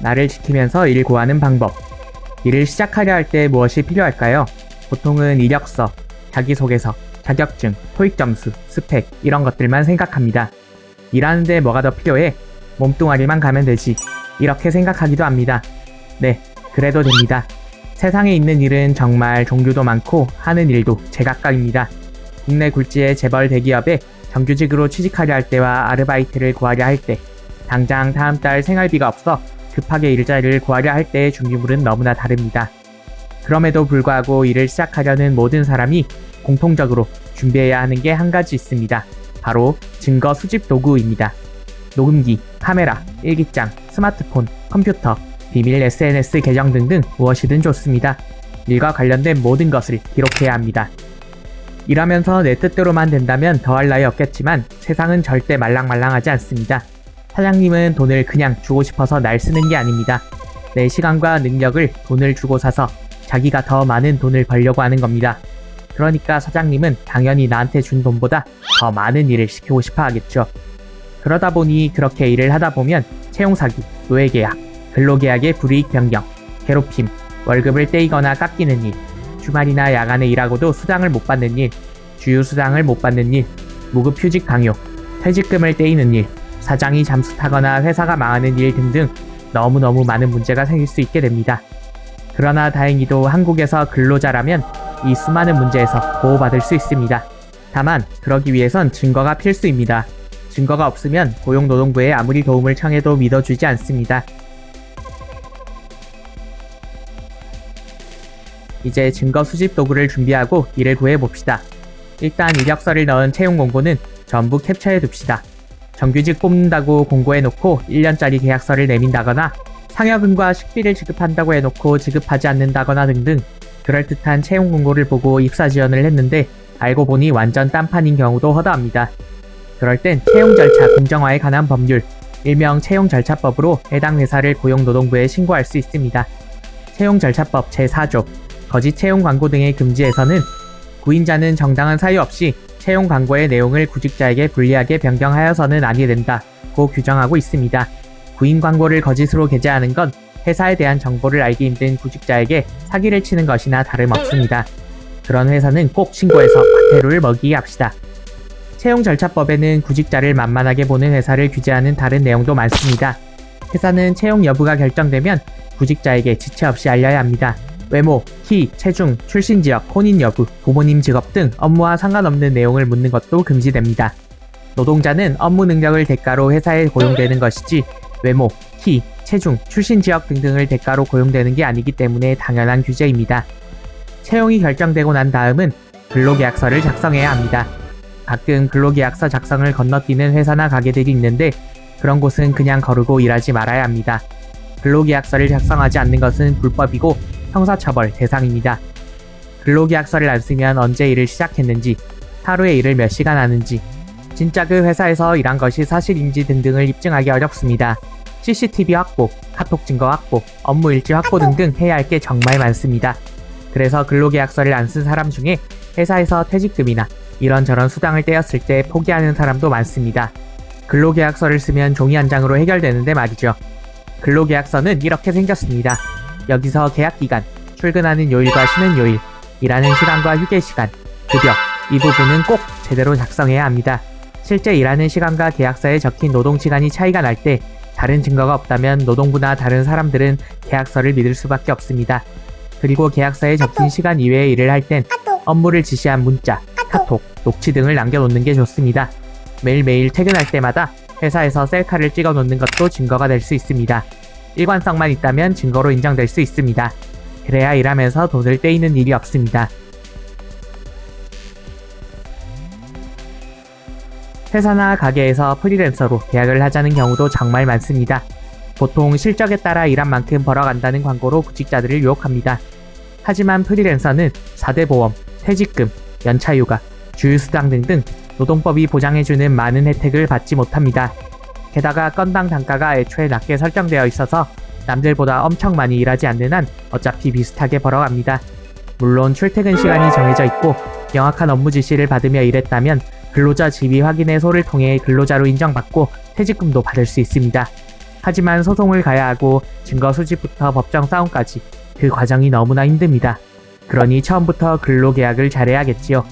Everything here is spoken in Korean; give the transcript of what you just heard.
나를 지키면서 일 구하는 방법. 일을 시작하려 할 때 무엇이 필요할까요? 보통은 이력서, 자기소개서, 자격증, 토익 점수, 스펙 이런 것들만 생각합니다. 일하는데 뭐가 더 필요해? 몸뚱아리만 가면 되지. 이렇게 생각하기도 합니다. 네, 그래도 됩니다. 세상에 있는 일은 정말 종류도 많고 하는 일도 제각각입니다. 국내 굴지의 재벌 대기업에 정규직으로 취직하려 할 때와 아르바이트를 구하려 할 때, 당장 다음 달 생활비가 없어 급하게 일자리를 구하려 할 때의 준비물은 너무나 다릅니다. 그럼에도 불구하고 일을 시작하려는 모든 사람이 공통적으로 준비해야 하는 게 한 가지 있습니다. 바로 증거 수집 도구입니다. 녹음기, 카메라, 일기장, 스마트폰, 컴퓨터, 비밀 SNS 계정 등등 무엇이든 좋습니다. 일과 관련된 모든 것을 기록해야 합니다. 일하면서 내 뜻대로만 된다면 더할 나위 없겠지만 세상은 절대 말랑말랑하지 않습니다. 사장님은 돈을 그냥 주고 싶어서 날 쓰는 게 아닙니다. 내 시간과 능력을 돈을 주고 사서 자기가 더 많은 돈을 벌려고 하는 겁니다. 그러니까 사장님은 당연히 나한테 준 돈보다 더 많은 일을 시키고 싶어 하겠죠. 그러다 보니 그렇게 일을 하다 보면 채용사기, 노예계약, 근로계약의 불이익 변경, 괴롭힘, 월급을 떼이거나 깎이는 일, 주말이나 야간에 일하고도 수당을 못 받는 일, 주휴수당을 못 받는 일, 무급 휴직 강요, 퇴직금을 떼이는 일, 사장이 잠수 타거나 회사가 망하는 일 등등 너무너무 많은 문제가 생길 수 있게 됩니다. 그러나 다행히도 한국에서 근로자라면 이 수많은 문제에서 보호받을 수 있습니다. 다만 그러기 위해선 증거가 필수입니다. 증거가 없으면 고용노동부에 아무리 도움을 청해도 믿어주지 않습니다. 이제 증거 수집 도구를 준비하고 일을 구해봅시다. 일단 이력서를 넣은 채용 공고는 전부 캡처해 둡시다. 정규직 뽑는다고 공고해놓고 1년짜리 계약서를 내민다거나 상여금과 식비를 지급한다고 해놓고 지급하지 않는다거나 등등 그럴듯한 채용 공고를 보고 입사 지원을 했는데 알고 보니 완전 딴판인 경우도 허다합니다. 그럴 땐 채용 절차 공정화에 관한 법률, 일명 채용절차법으로 해당 회사를 고용노동부에 신고할 수 있습니다. 채용절차법 제4조 거짓 채용 광고 등의 금지에서는 구인자는 정당한 사유 없이 채용 광고의 내용을 구직자에게 불리하게 변경하여서는 아니 된다고 규정하고 있습니다. 구인 광고를 거짓으로 게재하는 건 회사에 대한 정보를 알기 힘든 구직자에게 사기를 치는 것이나 다름없습니다. 그런 회사는 꼭 신고해서 과태료를 먹이게 합시다. 채용절차법에는 구직자를 만만하게 보는 회사를 규제하는 다른 내용도 많습니다. 회사는 채용 여부가 결정되면 구직자에게 지체 없이 알려야 합니다. 외모, 키, 체중, 출신 지역, 혼인 여부, 부모님 직업 등 업무와 상관없는 내용을 묻는 것도 금지됩니다. 노동자는 업무 능력을 대가로 회사에 고용되는 것이지 외모, 키, 체중, 출신 지역 등등을 대가로 고용되는 게 아니기 때문에 당연한 규제입니다. 채용이 결정되고 난 다음은 근로계약서를 작성해야 합니다. 가끔 근로계약서 작성을 건너뛰는 회사나 가게들이 있는데 그런 곳은 그냥 거르고 일하지 말아야 합니다. 근로계약서를 작성하지 않는 것은 불법이고 형사처벌 대상입니다. 근로계약서를 안 쓰면 언제 일을 시작했는지, 하루에 일을 몇 시간 하는지, 진짜 그 회사에서 일한 것이 사실인지 등등을 입증하기 어렵습니다. CCTV 확보, 카톡 증거 확보, 업무 일지 확보 등등 해야 할 게 정말 많습니다. 그래서 근로계약서를 안 쓴 사람 중에 회사에서 퇴직금이나 이런저런 수당을 떼었을 때 포기하는 사람도 많습니다. 근로계약서를 쓰면 종이 한 장으로 해결되는데 말이죠. 근로계약서는 이렇게 생겼습니다. 여기서 계약기간, 출근하는 요일과 쉬는 요일, 일하는 시간과 휴게 시간, 급여, 이 부분은 꼭 제대로 작성해야 합니다. 실제 일하는 시간과 계약서에 적힌 노동시간이 차이가 날 때 다른 증거가 없다면 노동부나 다른 사람들은 계약서를 믿을 수밖에 없습니다. 그리고 계약서에 적힌 시간 이외의 일을 할 땐 업무를 지시한 문자, 카톡, 녹취 등을 남겨놓는 게 좋습니다. 매일매일 퇴근할 때마다 회사에서 셀카를 찍어 놓는 것도 증거가 될 수 있습니다. 일관성만 있다면 증거로 인정될 수 있습니다. 그래야 일하면서 돈을 떼이는 일이 없습니다. 회사나 가게에서 프리랜서로 계약을 하자는 경우도 정말 많습니다. 보통 실적에 따라 일한 만큼 벌어간다는 광고로 구직자들을 유혹합니다. 하지만 프리랜서는 4대 보험, 퇴직금, 연차휴가, 주휴수당 등등 노동법이 보장해주는 많은 혜택을 받지 못합니다. 게다가 건당 단가가 애초에 낮게 설정되어 있어서 남들보다 엄청 많이 일하지 않는 한 어차피 비슷하게 벌어갑니다. 물론 출퇴근 시간이 정해져 있고 명확한 업무 지시를 받으며 일했다면 근로자 지위 확인의 소를 통해 근로자로 인정받고 퇴직금도 받을 수 있습니다. 하지만 소송을 가야 하고 증거 수집부터 법정 싸움까지 그 과정이 너무나 힘듭니다. 그러니 처음부터 근로계약을 잘해야겠지요.